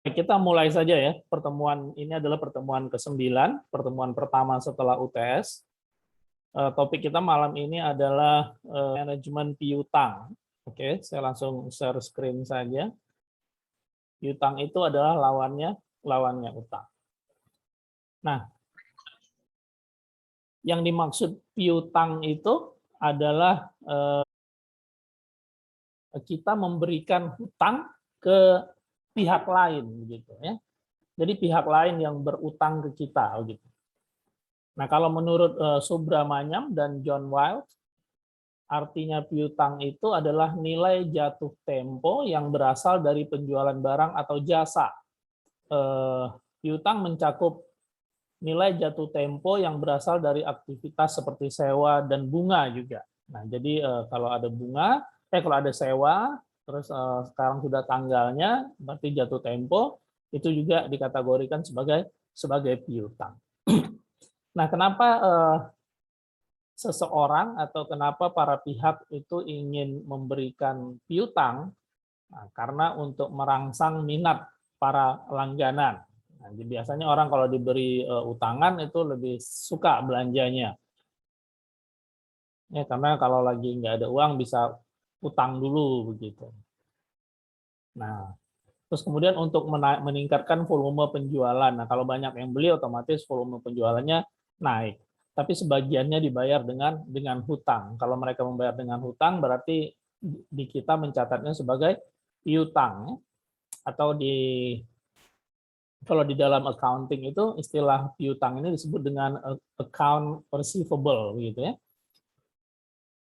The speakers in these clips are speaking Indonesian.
Kita mulai saja ya, pertemuan ini adalah pertemuan ke-9, pertemuan pertama setelah UTS. Topik kita malam ini adalah manajemen piutang. Oke, saya langsung share screen saja. Piutang itu adalah lawannya utang. Nah, yang dimaksud piutang itu adalah kita memberikan hutang ke pihak lain begitu ya. Jadi pihak lain yang berutang ke kita begitu. Nah, kalau menurut Subramanyam dan John Wild, artinya piutang itu adalah nilai jatuh tempo yang berasal dari penjualan barang atau jasa. Piutang mencakup nilai jatuh tempo yang berasal dari aktivitas seperti sewa dan bunga juga. Nah, jadi kalau ada bunga, kalau ada sewa, terus sekarang sudah tanggalnya, berarti jatuh tempo, itu juga dikategorikan sebagai piutang. Nah, kenapa seseorang atau kenapa para pihak itu ingin memberikan piutang? Nah, karena untuk merangsang minat para langganan. Nah, biasanya orang kalau diberi utangan itu lebih suka belanjanya. Ya, karena kalau lagi nggak ada uang bisa utang dulu begitu. Nah, terus kemudian untuk meningkatkan volume penjualan. Nah, kalau banyak yang beli otomatis volume penjualannya naik. Tapi sebagiannya dibayar dengan hutang. Kalau mereka membayar dengan hutang berarti di kita mencatatnya sebagai piutang, atau kalau di dalam accounting itu istilah piutang ini disebut dengan account receivable gitu ya.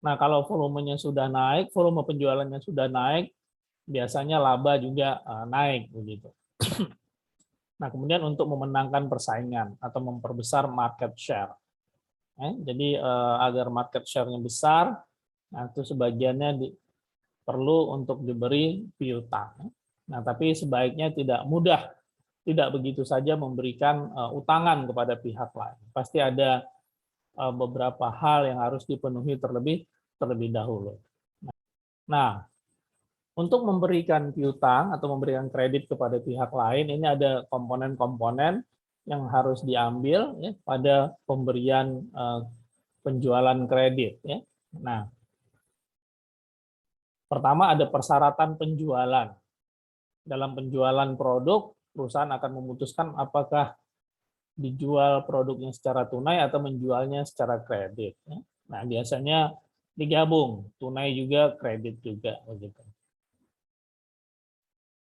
Nah, kalau volumenya sudah naik, volume penjualannya sudah naik, biasanya laba juga naik begitu. Nah, kemudian untuk memenangkan persaingan atau memperbesar market share. Jadi agar market share-nya besar, nah itu sebagiannya perlu untuk diberi piutang. Nah, tapi sebaiknya tidak begitu saja memberikan utangan kepada pihak lain. Pasti ada beberapa hal yang harus dipenuhi terlebih dahulu. Nah, untuk memberikan piutang atau memberikan kredit kepada pihak lain, ini ada komponen-komponen yang harus diambil ya, pada pemberian penjualan kredit. Ya. Nah, pertama ada persyaratan penjualan. Dalam penjualan produk, perusahaan akan memutuskan apakah dijual produknya secara tunai atau menjualnya secara kredit. Nah, biasanya digabung, tunai juga, kredit juga. Begitu.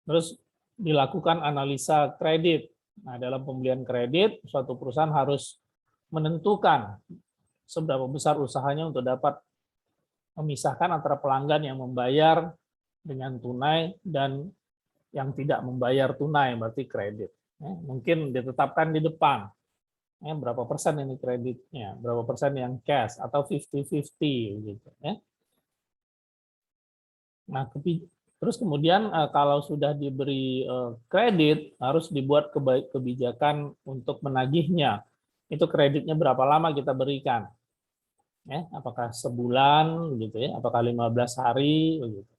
Terus dilakukan analisa kredit. Nah, dalam pembelian kredit, suatu perusahaan harus menentukan seberapa besar usahanya untuk dapat memisahkan antara pelanggan yang membayar dengan tunai dan yang tidak membayar tunai, berarti kredit. Mungkin ditetapkan di depan, berapa persen ini kreditnya, berapa persen yang cash, atau 50-50 gitu. Nah, terus kemudian kalau sudah diberi kredit, harus dibuat kebijakan untuk menagihnya. Itu kreditnya berapa lama kita berikan. Apakah sebulan, gitu ya, apakah 15 hari, begitu.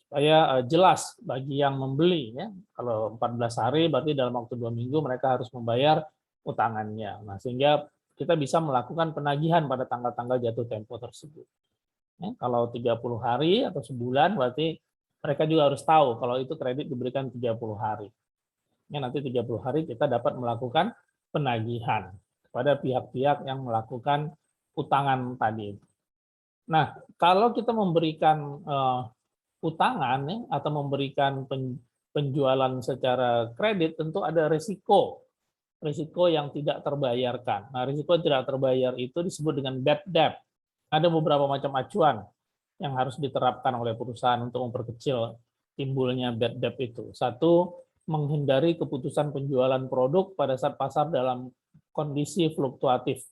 Supaya jelas bagi yang membeli, ya. Kalau 14 hari berarti dalam waktu 2 minggu mereka harus membayar utangannya. Nah, sehingga kita bisa melakukan penagihan pada tanggal-tanggal jatuh tempo tersebut. Kalau 30 hari atau sebulan berarti mereka juga harus tahu kalau itu kredit diberikan 30 hari. Nanti 30 hari kita dapat melakukan penagihan kepada pihak-pihak yang melakukan utangan tadi. Nah, kalau kita memberikan utangan atau memberikan penjualan secara kredit, tentu ada risiko yang tidak terbayarkan. Nah, risiko yang tidak terbayar itu disebut dengan bad debt. Ada beberapa macam acuan yang harus diterapkan oleh perusahaan untuk memperkecil timbulnya bad debt itu. Satu, menghindari keputusan penjualan produk pada saat pasar dalam kondisi fluktuatif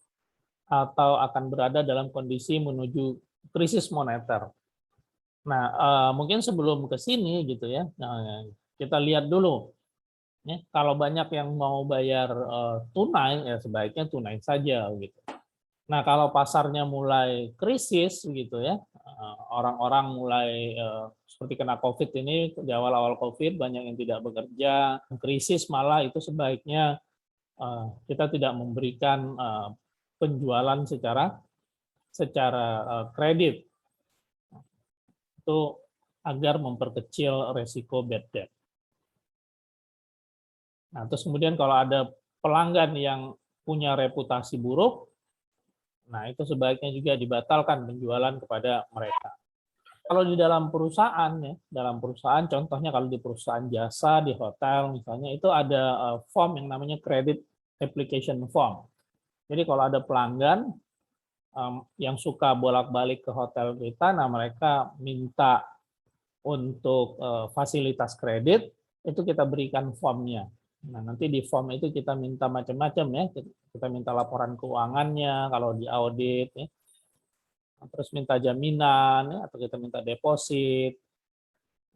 atau akan berada dalam kondisi menuju krisis moneter. Nah, mungkin sebelum ke sini gitu ya, kita lihat dulu. Kalau banyak yang mau bayar tunai, ya sebaiknya tunai saja gitu. Nah, kalau pasarnya mulai krisis gitu ya, orang-orang mulai seperti kena COVID ini, di awal-awal COVID banyak yang tidak bekerja, krisis malah itu sebaiknya kita tidak memberikan penjualan secara kredit itu agar memperkecil resiko bad debt. Nah, terus kemudian kalau ada pelanggan yang punya reputasi buruk, nah itu sebaiknya juga dibatalkan penjualan kepada mereka. Kalau di dalam perusahaan ya, dalam perusahaan contohnya kalau di perusahaan jasa, di hotel misalnya itu ada form yang namanya credit application form. Jadi kalau ada pelanggan yang suka bolak-balik ke hotel kita, nah mereka minta untuk fasilitas kredit, itu kita berikan formnya. Nah, nanti di form itu kita minta macam-macam ya, kita minta laporan keuangannya kalau di audit, ya. Terus minta jaminan, ya, atau kita minta deposit,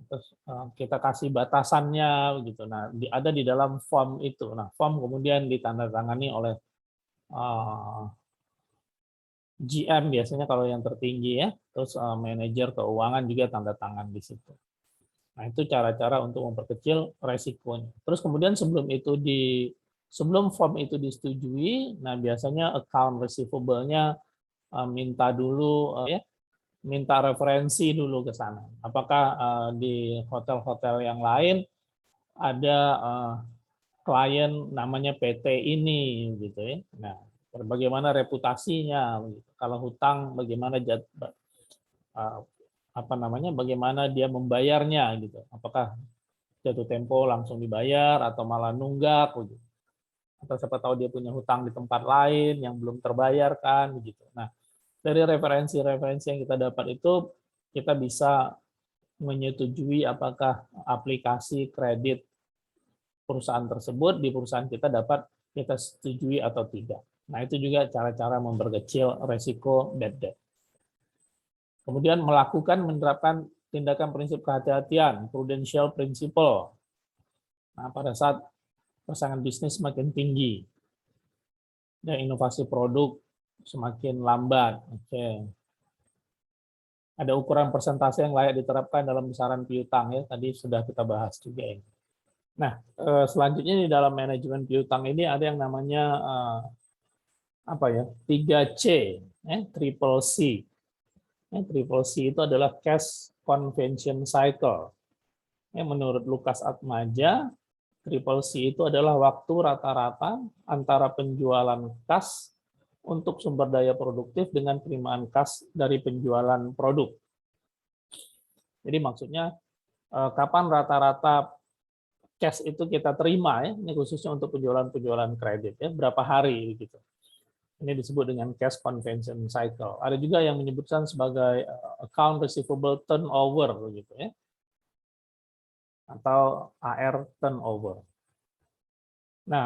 terus kita kasih batasannya, begitu. Nah, ada di dalam form itu. Nah, form kemudian ditandatangani oleh GM biasanya kalau yang tertinggi ya, terus manajer keuangan juga tanda tangan di situ. Nah, itu cara-cara untuk memperkecil resikonya. Terus kemudian sebelum form itu disetujui, nah biasanya account receivable-nya minta dulu minta referensi dulu ke sana. Apakah di hotel-hotel yang lain ada klien namanya PT ini gitu ya. Nah, bagaimana reputasinya gitu. Kalau hutang bagaimana bagaimana dia membayarnya gitu. Apakah jatuh tempo langsung dibayar atau malah nunggak gitu. Atau siapa tahu dia punya hutang di tempat lain yang belum terbayarkan gitu. Nah, dari referensi-referensi yang kita dapat itu kita bisa menyetujui apakah aplikasi kredit perusahaan tersebut di perusahaan kita dapat kita setujui atau tidak. Nah, itu juga cara-cara memperkecil resiko bad debt. Kemudian menerapkan tindakan prinsip kehati-hatian, prudential principle. Nah, pada saat pasangan bisnis semakin tinggi dan inovasi produk semakin lambat. Oke. Ada ukuran persentase yang layak diterapkan dalam besaran piutang ya, tadi sudah kita bahas juga ini. Nah, selanjutnya di dalam manajemen piutang ini ada yang namanya 3C, triple C. Triple C itu adalah cash conversion cycle. Menurut Lukas Atmaja, triple C itu adalah waktu rata-rata antara penjualan kas untuk sumber daya produktif dengan penerimaan kas dari penjualan produk. Jadi maksudnya kapan rata-rata cash itu kita terima ya, ini khususnya untuk penjualan kredit ya, berapa hari gitu. Ini disebut dengan cash conversion cycle. Ada juga yang menyebutkan sebagai account receivable turnover gitu ya. Atau AR turnover. Nah,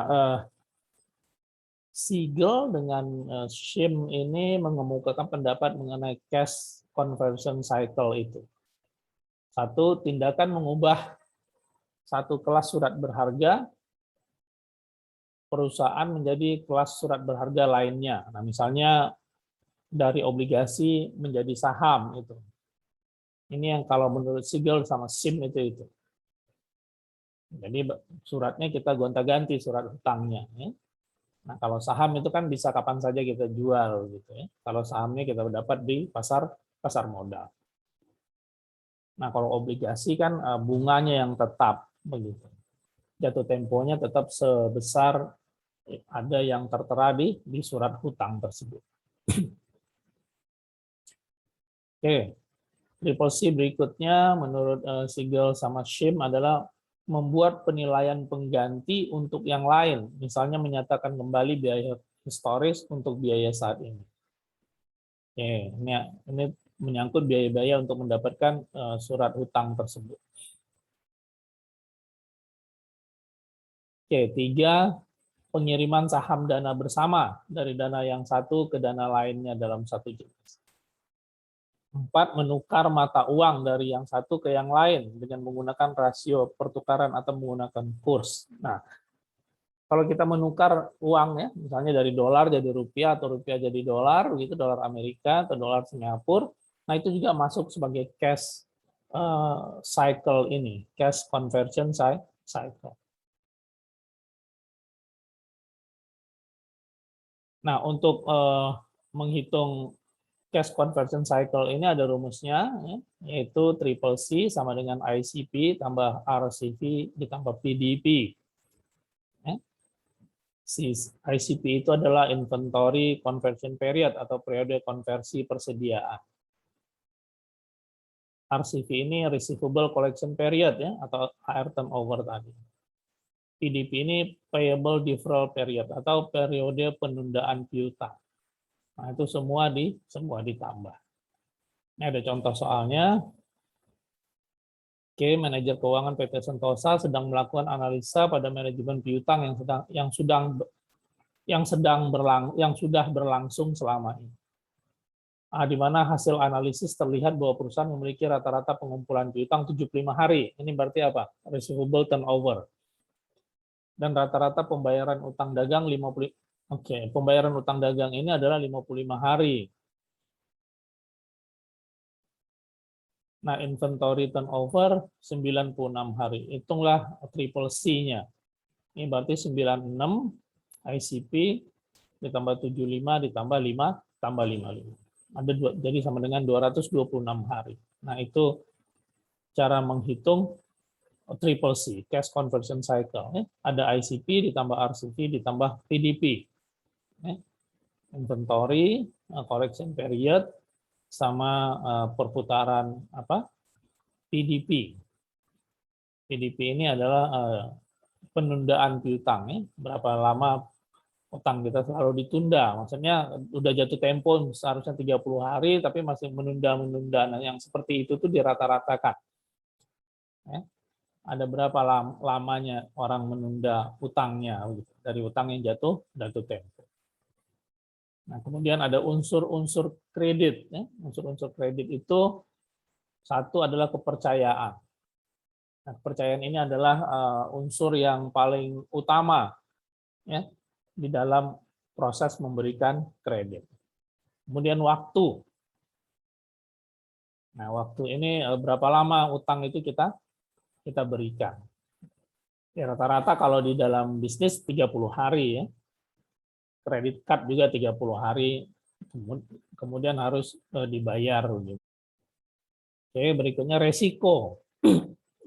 Siegel dengan Shim ini mengemukakan pendapat mengenai cash conversion cycle itu. Satu, tindakan mengubah satu kelas surat berharga perusahaan menjadi kelas surat berharga lainnya. Nah, misalnya dari obligasi menjadi saham itu. Ini yang kalau menurut Siegel sama Shim itu. Jadi suratnya kita gonta-ganti surat hutangnya. Ya. Nah, kalau saham itu kan bisa kapan saja kita jual gitu ya. Kalau sahamnya kita dapat di pasar modal. Nah, kalau obligasi kan bunganya yang tetap begitu. Jatuh temponya tetap sebesar ada yang tertera di surat hutang tersebut. Oke. Triple C berikutnya menurut Siegel sama Shim adalah membuat penilaian pengganti untuk yang lain, misalnya menyatakan kembali biaya historis untuk biaya saat ini. Oke, ini menyangkut biaya-biaya untuk mendapatkan surat hutang tersebut. Oke, 3, pengiriman saham dana bersama dari dana yang satu ke dana lainnya dalam satu jenis. 4, menukar mata uang dari yang satu ke yang lain dengan menggunakan rasio pertukaran atau menggunakan kurs. Nah, kalau kita menukar uang ya, misalnya dari dolar jadi rupiah atau rupiah jadi dolar, begitu dolar Amerika atau dolar Singapura, nah itu juga masuk sebagai cash cycle ini, cash conversion cycle. Nah, untuk menghitung cash conversion cycle ini ada rumusnya, ya, yaitu triple C sama dengan ICP tambah RCP ditambah PDP. Ya. ICP itu adalah inventory conversion period atau periode konversi persediaan. RCP ini receivable collection period ya, atau AR turnover tadi. PDP ini payable deferral period atau periode penundaan piutang. Nah, itu semua ditambah. Ini ada contoh soalnya. Oke, manajer keuangan PT Sentosa sedang melakukan analisa pada manajemen piutang yang sudah berlangsung selama ini. Nah, di mana hasil analisis terlihat bahwa perusahaan memiliki rata-rata pengumpulan piutang 75 hari. Ini berarti apa? Receivable turnover. Dan rata-rata pembayaran utang dagang 50. Oke, pembayaran utang dagang ini adalah 55 hari. Nah, inventory turnover 96 hari. Hitunglah triple C-nya. Ini berarti 96 ICP ditambah 75 ditambah 5 tambah 55. Jadi sama dengan 226 hari. Nah, itu cara menghitung triple C, cash conversion cycle. Ada ICP ditambah RCP ditambah PDP. Inventory, correction period, sama perputaran PDP. PDP ini adalah penundaan piutang ya. Berapa lama utang kita selalu ditunda. Maksudnya udah jatuh tempo seharusnya 30 hari tapi masih menunda-menunda. Nah, yang seperti itu tuh dirata-ratakan. Ya. Ada berapa lamanya orang menunda utangnya dari utang yang jatuh tempo. Nah, kemudian ada unsur-unsur kredit. Ya. Unsur-unsur kredit itu satu adalah kepercayaan. Nah, kepercayaan ini adalah unsur yang paling utama ya, di dalam proses memberikan kredit. Kemudian waktu. Nah, waktu ini berapa lama utang itu kita berikan. Ya, rata-rata kalau di dalam bisnis 30 hari ya. Kredit card juga 30 hari, kemudian harus dibayar. Oke, berikutnya resiko.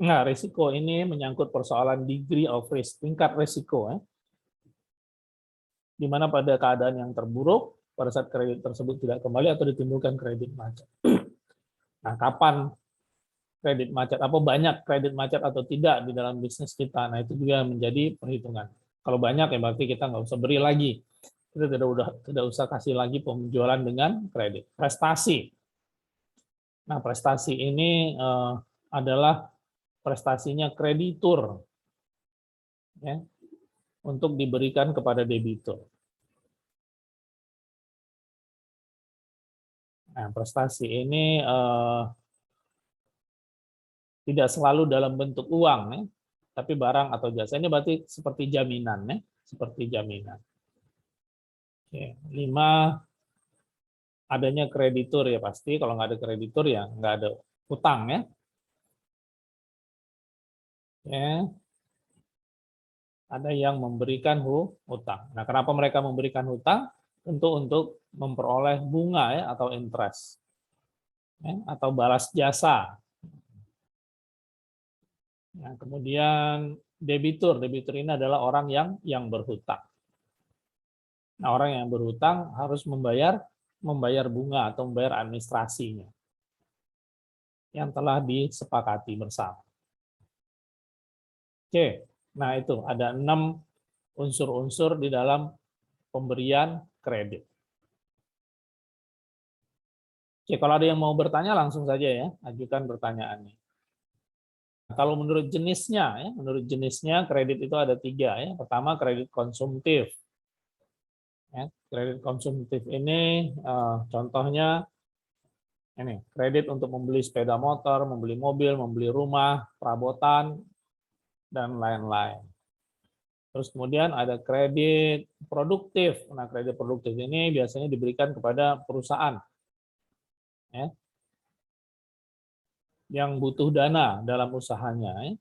Nah, resiko ini menyangkut persoalan degree of risk, tingkat resiko. Ya. Di mana pada keadaan yang terburuk, pada saat kredit tersebut tidak kembali atau ditimbulkan kredit macet. Nah, kapan kredit macet, apa banyak kredit macet atau tidak di dalam bisnis kita, nah itu juga menjadi perhitungan. Kalau banyak ya berarti kita nggak usah beri lagi. Kita tidak usah kasih lagi penjualan dengan kredit. Prestasi. Nah, prestasi ini adalah prestasinya kreditur ya, untuk diberikan kepada debitur. Nah, prestasi ini tidak selalu dalam bentuk uang ya, tapi barang atau jasa. Ini berarti seperti jaminan ya, seperti jaminan. Oke, 5 adanya kreditur ya pasti, kalau nggak ada kreditur ya nggak ada utang ya. Ya. Ada yang memberikan hutang. Nah, kenapa mereka memberikan hutang? Tentu untuk memperoleh bunga ya atau interest ya, atau balas jasa. Nah, kemudian debitur ini adalah orang yang berhutang. Nah, orang yang berhutang harus membayar bunga atau membayar administrasinya yang telah disepakati bersama. Oke, nah itu ada 6 unsur-unsur di dalam pemberian kredit. Oke, kalau ada yang mau bertanya langsung saja ya, ajukan pertanyaannya. Kalau menurut jenisnya, kredit itu ada 3 ya. Pertama kredit konsumtif. Ya, kredit konsumtif ini contohnya ini kredit untuk membeli sepeda motor, membeli mobil, membeli rumah, perabotan, dan lain-lain. Terus kemudian ada kredit produktif. Nah, kredit produktif ini biasanya diberikan kepada perusahaan ya, yang butuh dana dalam usahanya. Ya.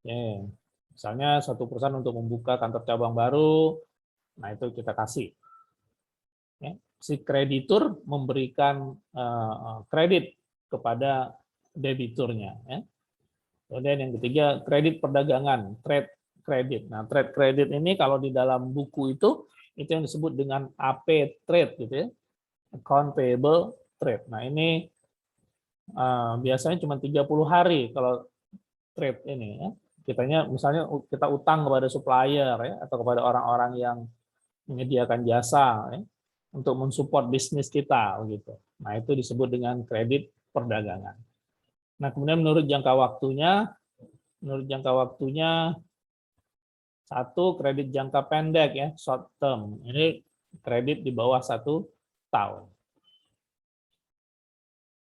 Ya. Misalnya satu perusahaan untuk membuka kantor cabang baru, nah itu kita kasih. Ya. Si kreditur memberikan kredit kepada debiturnya. Ya. Kemudian yang ketiga, kredit perdagangan, trade credit. Nah, trade credit ini kalau di dalam buku itu yang disebut dengan AP trade gitu ya. Account payable trade. Nah, ini biasanya cuma 30 hari kalau trade ini ya. Kitanya misalnya kita utang kepada supplier ya, atau kepada orang-orang yang menyediakan jasa ya, untuk mensupport bisnis kita begitu. Nah, itu disebut dengan kredit perdagangan. Nah, kemudian menurut jangka waktunya satu kredit jangka pendek ya, short term. Ini kredit di bawah 1 tahun.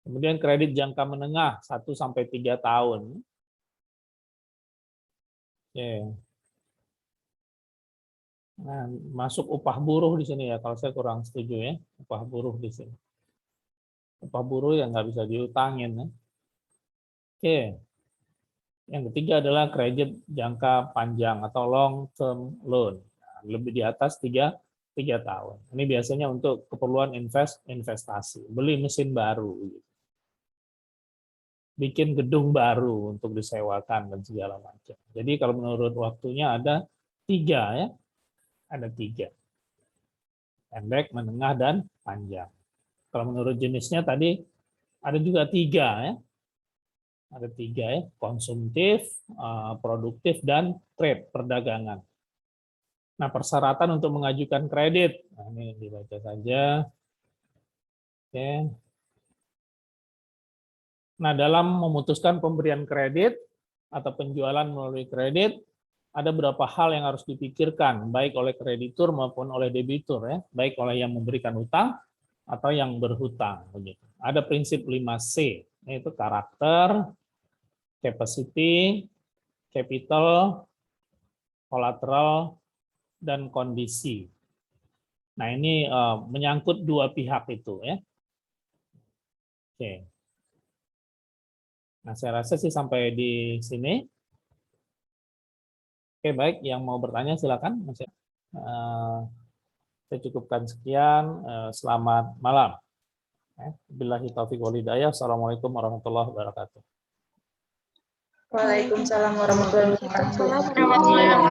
Kemudian kredit jangka menengah 1 sampai 3 tahun. Oke. Nah, masuk upah buruh di sini ya, kalau saya kurang setuju ya, upah buruh di sini. Upah buruh yang nggak bisa diutangin ya. Oke. Yang ketiga adalah kredit jangka panjang atau long term loan. Nah, lebih di atas 3 tahun. Ini biasanya untuk keperluan investasi, beli mesin baru, bikin gedung baru untuk disewakan dan segala macam. Jadi kalau menurut waktunya ada 3 ya, ada 3. Pendek, menengah, dan panjang. Kalau menurut jenisnya tadi ada juga 3 ya. Ada 3 ya, konsumtif, produktif, dan trade, perdagangan. Nah, persyaratan untuk mengajukan kredit. Nah, ini dibaca saja. Oke. Nah, dalam memutuskan pemberian kredit atau penjualan melalui kredit, ada beberapa hal yang harus dipikirkan, baik oleh kreditur maupun oleh debitur, ya, baik oleh yang memberikan utang atau yang berhutang. Begitu. Ada prinsip 5C, yaitu karakter, capacity, capital, collateral, dan kondisi. Nah, ini menyangkut 2 pihak itu. Ya. Oke. Nah, saya rasa sih sampai di sini. Oke, baik. Yang mau bertanya silakan. Saya cukupkan sekian. Selamat malam. Billahi taufiq wal hidayah. Assalamualaikum warahmatullahi wabarakatuh. Waalaikumsalam warahmatullahi wabarakatuh.